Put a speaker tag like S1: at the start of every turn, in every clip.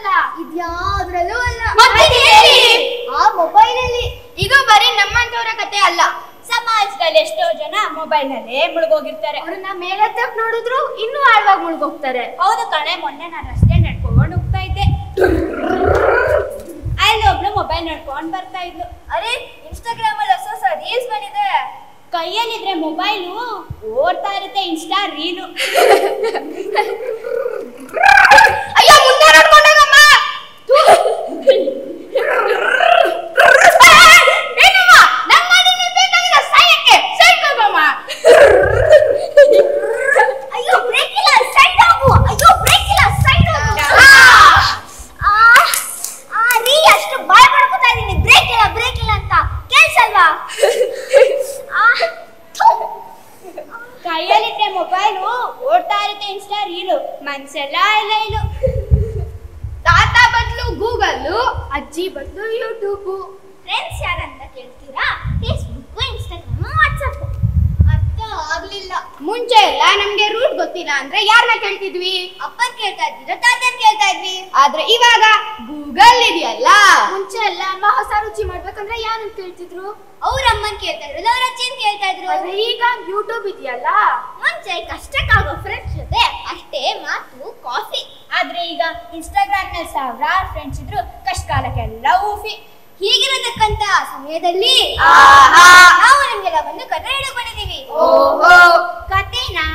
S1: ಅಲ್ಲ, ಇದ್ಯಾವ್ದ್ರಲ್ಲೂ ಅಲ್ಲ. ಆ ಮೊಬೈಲ್ ಅಲ್ಲಿ.
S2: ಇದು ಬರೀ ನಮ್ಮಂತವರ ಕತೆ ಅಲ್ಲ.
S3: ಸಮಾಜದಲ್ಲಿ ಎಷ್ಟೋ ಜನ ಮೊಬೈಲ್ ನಲ್ಲೇ ಮುಳುಗೋಗಿರ್ತಾರೆ.
S1: ಅವ್ರನ್ನ ಮೇಲೆತ್ತಕ್ ನೋಡಿದ್ರು ಇನ್ನೂ ಆಳವಾಗಿ ಮುಳುಗೋಗ್ತಾರೆ.
S3: ಹೌದು ಕಣೆ, ಮೊನ್ನೆ ನಾನು ರಸ್ತೆ ನಡ್ಕೊಂಡು ಹೋಗ್ತಾ ಇದ್ದೆ. ಅಲ್ಲಿ ಒಬ್ಳು ಮೊಬೈಲ್ ನಡ್ಕೊಂಡು ಬರ್ತಾ ಇದ್ಲು.
S1: ಅರೆ, ಇನ್ಸ್ಟಾಗ್ರಾಮ್ ಅಲ್ಲಿ ಹೊಸ ಹೊಸ ರೀಲ್ಸ್ ಬಂದಿದೆ.
S3: ಕೈಯಲ್ಲಿದ್ರೆ ಮೊಬೈಲು ಓಡ್ತಾ ಇರುತ್ತೆ ಇನ್ಸ್ಟಾ ರೀಲು.
S2: ಅಯ್ಯೋ, ಮುಂದೆ ನೋಡ್ಕೊಂಡೋಗಮ್ಮ.
S1: ಅಯ್ಯೋ, ಬ್ರೇಕ್ ಇಲ್ಲ, ಸೈಡ್ ಹೋಗು. ಅಯ್ಯೋ, ಬ್ರೇಕ್ ಇಲ್ಲ, ಸೈಡ್ ಹೋಗು. ರೀ, ಅಷ್ಟು ಬಾಯ್ ಮಾಡ್ಕೊತಾ ಇದೀನಿ, ಬ್ರೇಕ್ ಇಲ್ಲ ಅಂತ ಕೇಳ್ಸಲ್ವಾ?
S3: ಕೈಯಲ್ಲಿದ್ರೆ ಮೊಬೈಲು ಓಡ್ತಾ ಇರುತ್ತೆ ಇನ್ಸ್ಟಾ ರೀಲು. ಮನ್ಸೆಲ್ಲ ಇಲ್ಲ ಇಲು.
S2: ತಾತ ಬದಲು ಗೂಗಲ್, ಅಜ್ಜಿ ಬದಲು ಯೂಟ್ಯೂಬ್.
S1: ಫ್ರೆಂಡ್ಸ್ ಯಾರಂತ ಕೇಳ್ತೀರಾ? Facebook, Instagram, WhatsApp.
S2: ಅರ್ಥ ಆಗ್ಲಿಲ್ಲ. ಮುಂಚೆ ಎಲ್ಲ ನಮ್ಗೆ ರೂಟ್ ಗೊತ್ತಿಲ್ಲ ಅಂದ್ರೆ ಯಾರನ್ನ ಕೇಳ್ತಿದ್ವಿ?
S1: ಅಪ್ಪನ್ ಕೇಳ್ತಾ ಇದ್ವಿ, ತಾತನ್ ಕೇಳ್ತಾ ಇದ್ವಿ.
S2: ಆದ್ರೆ ಇವಾಗ ಗೂಗಲ್ ಇದೆಯಲ್ಲ.
S1: ಮುಂಚೆ ಎಲ್ಲ ಅಮ್ಮ ಹೊಸ ರುಚಿ ಮಾಡ್ಬೇಕಂದ್ರೆ ಯಾರನ್ನ ಕೇಳ್ತಿದ್ರು? ಅವ್ರ ಅಮ್ಮನ್ ಕೇಳ್ತಾ ಇದ್ರು, ಅವ್ರ ಅಜ್ಜಿನ್ ಕೇಳ್ತಾ ಇದ್ರು. ಆದ್ರೆ ಈಗ ಯೂಟ್ಯೂಬ್ ಇದೆಯಲ್ಲ. ಮುಂಚೆ ಕಷ್ಟಕ್ಕಾಗೋ ಫ್ರೆಂಡ್ಸ್ ಜೊತೆ ಅಷ್ಟೇ ಮಾತು, ಕಾಫಿ.
S3: ಆದ್ರೆ ಈಗ ಇನ್ಸ್ಟಾಗ್ರಾಮ್ ನಲ್ಲಿ ಸಾವಿರಾರು ಫ್ರೆಂಡ್ಸ್ ಇದ್ರು, ಕಷ್ಟ ಕಾಲಕ್ಕೆಲ್ಲ ಊಫಿ.
S1: ಹೀಗಿರತಕ್ಕಂತ ಸಮಯದಲ್ಲಿ ನಾವು ನಿಮ್ಗೆಲ್ಲ ಒಂದು ಕಥೆ ಹೇಳಕ್ ಬಂದಿದ್ದೀವಿ.
S2: ಓಹೋ,
S1: ಕಥೆನಾ?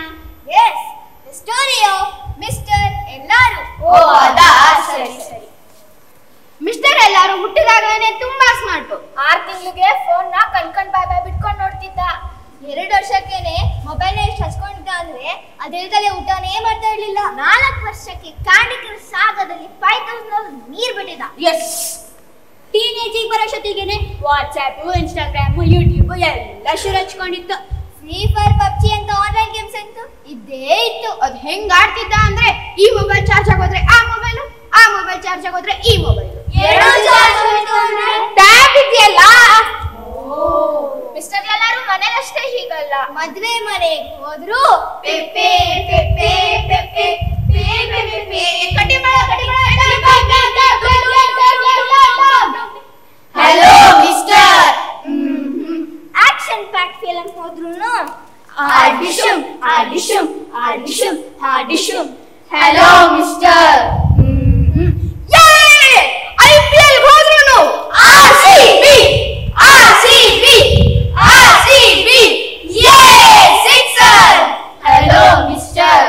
S1: Yes, the story of mister ಎಲ್ಲಾರು.
S2: ಓ ಅದಾ, ಸರಿ ಸರಿ. ಮಿಸ್ಟರ್ ಎಲ್ಲಾರು ಹುಟ್ಟಿದಾಗಲೇ ತುಂಬಾ ಸ್ಮಾರ್ಟ್.
S3: 6 ತಿಂಗಳಿಗೆ ಫೋನ್ ನ ಕಣ್ಕಂಡ್ ಬಾಯ್ ಬಾಯ್ ಬಿಟ್ಕೊಂಡು ನೋಡ್ತಿದ್ದ.
S1: 2 ವರ್ಷಕ್ಕೇನೆ ಮೊಬೈಲ್ ಎಷ್ಟು ಹಚ್ಕೊಂಡಿದ್ದ ಅಂದ್ರೆ ಅದಿಲ್ದಲೆ ಊಟನೇ ಮಾಡ್ತಾ ಇರ್ಲಿಲ್ಲ. 4 ವರ್ಷಕ್ಕೆ ಕ್ಯಾಂಡಿ ಕ್ರಶ್ ಸಾಗದಲ್ಲಿ 5000 ನೀರ್ ಬಿಟ್ಟಿದ್ದ.
S3: ಎಸ್, ಟೀನೇಜಿಗೆ ಬರೋಷ್ಟೊತ್ತಿಗೆನೆ ವಾಟ್ಸ್ಆಪ್, ಇನ್ಸ್ಟಾಗ್ರಾಮ್, ಯೂಟ್ಯೂಬ್ ಎಲ್ಲ ಶುರು ಹಚ್ಕೊಂಡಿತ್ತು.
S1: ಫ್ರೀ ಫೈರ್, ಪಬ್ಜಿ ಅಂತ ಆನ್ಲೈನ್ ಗೇಮ್ಸ್ ಅಂತೂ ಇದ್ದೇ ಇತ್ತು.
S2: ಅದ್ ಹೆಂಗ್ ಆಡ್ತಿದ್ದ ಅಂದ್ರೆ ಈ ಮೊಬೈಲ್ ಚಾರ್ಜ್ ಆಗೋದ್ರೆ ಆ ಮೊಬೈಲು, ಆ ಮೊಬೈಲ್ ಚಾರ್ಜ್ ಆಗೋದ್ರೆ ಈ ಮೊಬೈಲು. ಟ್ಯಾಬ್ ಇದೆಯಲ್ಲ.
S1: ಮಿಸ್ಟರ್ ಎಲ್ಲಾರು ಮನೇಲಷ್ಟೇ ಹೀಗಲ್ಲ, ಮದ್ವೆ ಮನೆಗೆ ಹೋದ್ರು ಪೆಪ್ಪೆ ಪೆಪ್ಪೆ ಪೆಪ್ಪೆ ಪೆಪ್ಪೆ ಕಟ್ಟಿ ಮಾಡ.
S2: Hello mister.
S1: Action pack film ಹೋದ್ರುನು
S2: audition audition audition audition. Hello mister. IPL ಹೋದ್ರುನು RCB RCB RCB. ಯೇ, ಸಿಕ್ಸರ್. Hello mister.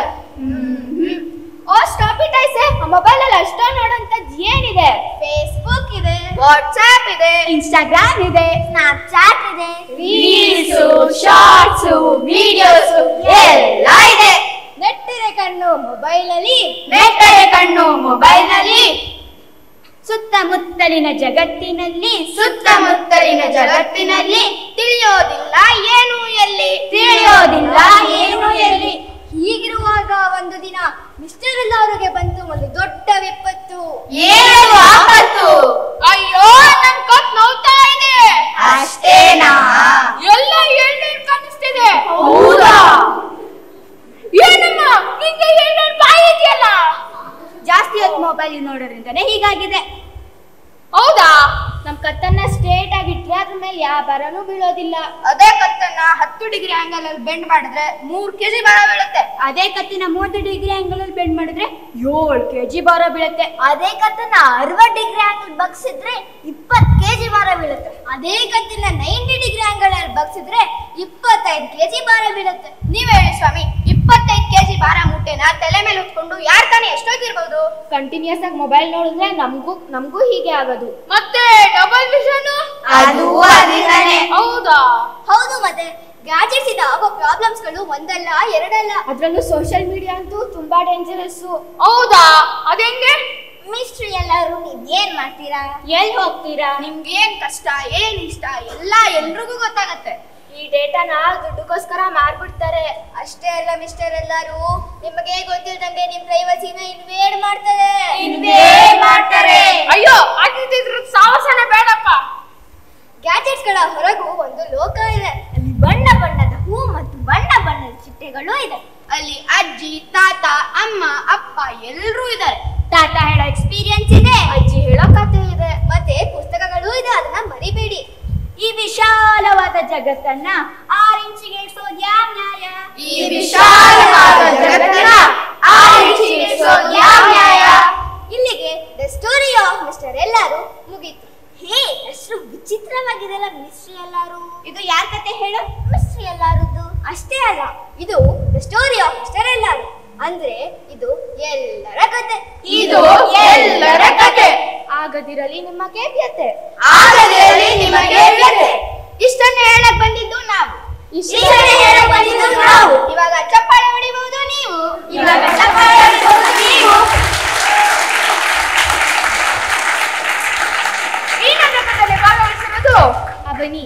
S1: ಓ stop it, I say. Mobile ಅಲ್ಲಿ ಅಷ್ಟೊಂದು ನೋಡೋಂಥದ್ದು ಏನಿದೆ? ಫೇಸ್ಬುಕ್ ಇದೆ,
S2: ವಾಟ್ಸ್ಆಪ್ ಇದೆ,
S3: ಇನ್ಸ್ಟಾಗ್ರಾಮ್ ಇದೆ,
S1: ಸ್ನ್ಯಾಪ್ಚಾಟ್ ಇದೆ,
S2: ರೀಲ್ಸು, ಶಾರ್ಟ್ಸು, ವಿಡಿಯೋಸ್ ಎಲ್ಲ ಇದೆ.
S1: ನೆಟ್ಟಿದೆ ಕಣ್ಣು ಮೊಬೈಲ್ ಅಲ್ಲಿ,
S2: ನೆಟ್ಟರೆ ಕಣ್ಣು ಮೊಬೈಲ್ ನಲ್ಲಿ.
S3: ಸುತ್ತಮುತ್ತಲಿನ ಜಗತ್ತಿನಲ್ಲಿ
S2: ಸುತ್ತಮುತ್ತಲಿನ ಜಗತ್ತಿನಲ್ಲಿ ತಿಳಿಯೋದಿಲ್ಲ ಏನು ಎಲ್ಲಿ,
S3: ತಿಳಿಯೋದಿಲ್ಲ ಏನು ಎಲ್ಲಿ.
S1: ಹೀಗಿರುವಾಗ ಒಂದು ದಿನ ಮಿಸ್ಟರ್ ಎಲ್ಲಾರಿಗೆ ಬಂತು ಒಂದು ದೊಡ್ಡ ವಿಪತ್ತು.
S2: ಏನು ಆಪತ್ತು?
S3: ಅಯ್ಯೋ, ನನ್ ಕತ್ ನೋವ್ತಾ ಇದೆ.
S2: ಅಷ್ಟೇನಾ?
S3: ಎಲ್ಲ ಎಳ್ನೀರ್ ಕಾಣಿಸ್ತಿದೆ.
S2: ಹೌದಾ?
S3: ಏನಮ್ಮ, ನಿಂಗೆ ಎಳ್ನೀರ್ ಬಾಯಿ ಇದೆಯಲ್ಲ? ಜಾಸ್ತಿ ಹೊತ್ತು ಮೊಬೈಲ್ ನೋಡೋದ್ರಿಂದನೇ ಹೀಗಾಗಿದೆ.
S1: ಹೌದಾ? ನಮ್ ಕತ್ತನ್ನ ಸ್ಟ್ರೇಟ್ ಆಗಿಟ್ರೆ ಅದ್ರ ಮೇಲೆ ಯಾವ ಬರನೂ ಬೀಳೋದಿಲ್ಲ.
S2: ಅದೇ ಕತ್ತನ್ನ 10 ಡಿಗ್ರಿ ಆಂಗಲ್ ಅಲ್ಲಿ ಬೆಂಡ್ ಮಾಡಿದ್ರೆ 3 kg ಭಾರ ಬೀಳುತ್ತೆ.
S3: ಅದೇ ಕತ್ತಿನ 30 ಡಿಗ್ರಿ ಆಂಗಲ್ ಅಲ್ಲಿ ಬೆಂಡ್ ಮಾಡಿದ್ರೆ 7 kg ಭಾರ ಬೀಳುತ್ತೆ.
S1: ಅದೇ ಕತ್ತನ್ನ 60 ಡಿಗ್ರಿ ಆಂಗಲ್ ಬಗ್ಸಿದ್ರೆ 20 kg ಭಾರ ಬೀಳುತ್ತೆ. ಅದೇ ಕತ್ತಿನ 90 ಡಿಗ್ರಿ ಆಂಗಲ್ ಅಲ್ಲಿ ಬಗ್ಸಿದ್ರೆ 25 kg ಭಾರ ಬೀಳುತ್ತೆ.
S2: ನೀವೇ ಹೇಳಿ ಸ್ವಾಮಿ, 25 kg ಭಾರ ಮೂಟೆನ ತಲೆ ಮೇಲೆ ಉಟ್ಕೊಂಡು ಯಾರ್ ತಾನೇ ಎಷ್ಟೊತ್ತಿರ್ಬೋದು?
S1: ಕಂಟಿನ್ಯೂಸ್ ಆಗಿ ಮೊಬೈಲ್ ನೋಡಿದ್ರೆ ನಮಗೂ ಹೀಗೆ ಆಗೋದು.
S3: ಮತ್ತೆ ಡಬಲ್ ವಿಷನ್
S2: ಅದು ಅದಿರನೆ.
S1: ಹೌದಾ? ಹೌದು, ಮತ್ತೆ ಗ್ಯಾಜೆಟ್ಸ್ ಇಂದ ಆಗೋ ಪ್ರಾಬ್ಲಮ್ಸ್ ಗಳು ಒಂದಲ್ಲ ಎರಡಲ್ಲ. ಅದ್ರಲ್ಲೂ ಸೋಷಿಯಲ್ ಮೀಡಿಯಾ ಅಂತೂ ತುಂಬಾ ಡೇಂಜರಸ್.
S3: ಹೌದಾ? ಅದೆಂಗೆ?
S1: ಮಿಸ್ಟ್ರಿ ಎಲ್ಲರೂ ನೀವ್ ಏನ್ ಮಾಡ್ತೀರಾ?
S3: ಎಲ್ಲಿ ಹೋಗ್ತೀರಾ?
S2: ನಿಮ್ಗೆ ಏನ್ ಕಷ್ಟ, ಏನ್ ಇಷ್ಟ ಎಲ್ಲ ಎಲ್ರಿಗೂ ಗೊತ್ತಾಗತ್ತೆ.
S1: ಈ ಡೇಟಾನ ದುಡ್ಡುಗೋಸ್ಕರ ಮಾರ್ಬಿಡ್ತಾರೆ. ಅಷ್ಟೇ ಅಲ್ಲ ಮಿಸ್ಟರ್ ಎಲ್ಲಾರು, ನಿಮಗೆ ಗೊತ್ತಿಲ್ದಂಗೆ ನಿಮ್ ಪ್ರೈವಸಿನ ಇನ್ವೇಡ್ ಮಾಡ್ತಾರೆ.
S3: ಅಯ್ಯೋ, ಆಗಿದ್ದಿದ್ರ ಸಾಹಸನೆ ಬೇಡಪ್ಪ.
S1: ಗ್ಯಾಜೆಟ್ಸ್ ಗಳ ಹೊರಗೂ ಒಂದು ಲೋಕ ಇದೆ. ಅಲ್ಲಿ ಬಣ್ಣ ಬಣ್ಣದ ಹೂ ಮತ್ತು ಬಣ್ಣ ಬಣ್ಣದ ಚಿಟ್ಟೆಗಳು ಇದೆ.
S2: ಅಲ್ಲಿ ಅಜ್ಜಿ, ತಾತ, ಅಮ್ಮ, ಅಪ್ಪ ಎಲ್ರೂ ಇದ್ದಾರೆ.
S1: ತಾತ ಹೇಳೋ ಎಕ್ಸ್ಪೀರಿಯನ್ಸ್
S3: ಜಗತ್ತನ್ನ 6 ಇಂಚಿಗೆ ಇಡ್ಸೋದು ಯಾವ ನ್ಯಾಯ?
S2: ಈ ವಿಶಾಲವಾದ ಜಗತ್ತನ್ನ 6 ಇಂಚಿಗೆ ಇಡ್ಸೋದು ಯಾವ ನ್ಯಾಯ?
S1: ಇಲ್ಲಿಗೆ ದ ಸ್ಟೋರಿ ಆಫ್ ಮಿಸ್ಟರ್ ಎಲ್ಲಾರು ಮುಗೀತು. ಹೇ, ಅಷ್ಟು ವಿಚಿತ್ರವಾಗಿದೆಲ್ಲ ಮಿಸ್ಟ್ರಿ ಎಲ್ಲಾರು.
S3: ಇದು ಯಾರ ಕತೆ ಹೇಳು?
S1: ಮಿಸ್ಟ್ರಿ ಎಲ್ಲಾರದ್ದು ಅಷ್ಟೇ ಅಲ್ಲ, ಇದು ದ ಸ್ಟೋರಿ ಆಫ್ ಮಿಸ್ಟರ್ ಎಲ್ಲಾರು. ಅಂದ್ರೆ ಇದು ಎಲ್ಲರ ಕತೆ.
S2: ಇದು ಎಲ್ಲರ ಕತೆ.
S3: ಆಗದಿರಲಿ ನಿಮ್ಮ ಕೇಳ್ಯತೆ.
S2: ಆಗದಿರಲಿ ನಿಮಗೆ ವ್ಯತೆ.
S3: ಇಷ್ಟನ್ನು ಹೇಳಕ್ ಬಂದಿದ್ದು ನಾವು.
S2: ಇಷ್ಟನ್ನೇ ಹೇಳಕ್ ಬಂದಿದ್ದು ನಾವು.
S3: ಇವಾಗ ಚಪ್ಪಾಳೆ ಹೊಡಿಬಹುದು ನೀವು.
S2: ಇವಾಗ ಚಪ್ಪಾಳೆ ಹೊಡಿಬಹುದು ನೀವು.
S3: ಈ ನಾಟಕದಲ್ಲಿ ಭಾಗವಹಿಸಿರುವುದು ಅವನಿ,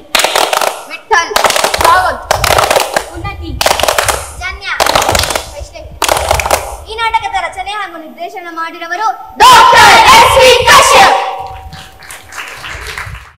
S1: ವಿಠಲ್,
S3: ಭಾಗವತ್, ಉನ್ನತಿ,
S1: ಜನ್ಯ, ವೈಷ್ಣವಿ. ಈ ನಾಟಕದ ರಚನೆ ಹಾಗೂ ನಿರ್ದೇಶನ ಮಾಡಿದವರು